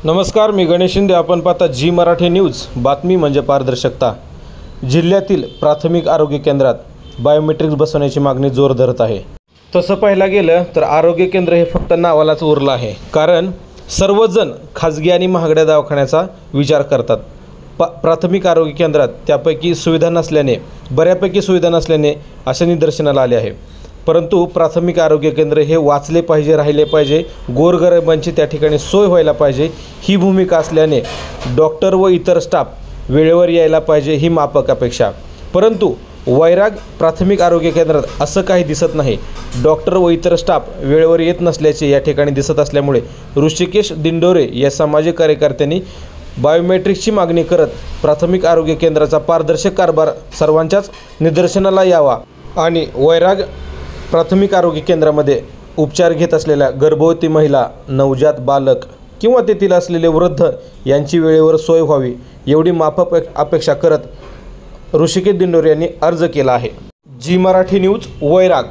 नमस्कार, मी गणेश शिंदे. आपण पाहता जी मराठी न्यूज. बातमी म्हणजे पारदर्शकता. जिल्ह्यातील प्राथमिक आरोग्य केंद्रात बायोमेट्रिक्स बसवण्याची मागणी जोर धरत आहे. तसं पाहायला गेलं तर आरोग्य केंद्र हे फक्त नावालाच उरलं आहे, कारण सर्वजण खाजगी आणि महागड्या दवाखान्याचा विचार करतात. प्राथमिक आरोग्य केंद्रात त्यापैकी सुविधा नसल्याने, बऱ्यापैकी सुविधा नसल्याने असे निदर्शनाला आले आहे. परंतु प्राथमिक आरोग्य केंद्र हे वाचले पाहिजे, राहिले पाहिजे, गोरगरिबांची त्या ठिकाणी सोय व्हायला पाहिजे ही भूमिका असल्याने डॉक्टर व इतर स्टाफ वेळेवर यायला पाहिजे ही माफक अपेक्षा. परंतु वैराग प्राथमिक आरोग्य केंद्रात असं काही दिसत नाही. डॉक्टर व इतर स्टाफ वेळेवर येत नसल्याचे या ठिकाणी दिसत असल्यामुळे ऋषिकेश दिंडोरे या सामाजिक कार्यकर्त्यांनी बायोमेट्रिक्सची मागणी करत प्राथमिक आरोग्य केंद्राचा पारदर्शक कारभार सर्वांच्याच निदर्शनाला यावा आणि वैराग प्राथमिक आरोग्य केंद्रामध्ये उपचार घेत असलेल्या गर्भवती महिला, नवजात बालक किंवा तेथील असलेले वृद्ध यांची वेळेवर सोय व्हावी एवढी माफक अपेक्षा करत ऋषिकेश दिंडोरे यांनी अर्ज केला आहे. जी मराठी न्यूज, वैराग.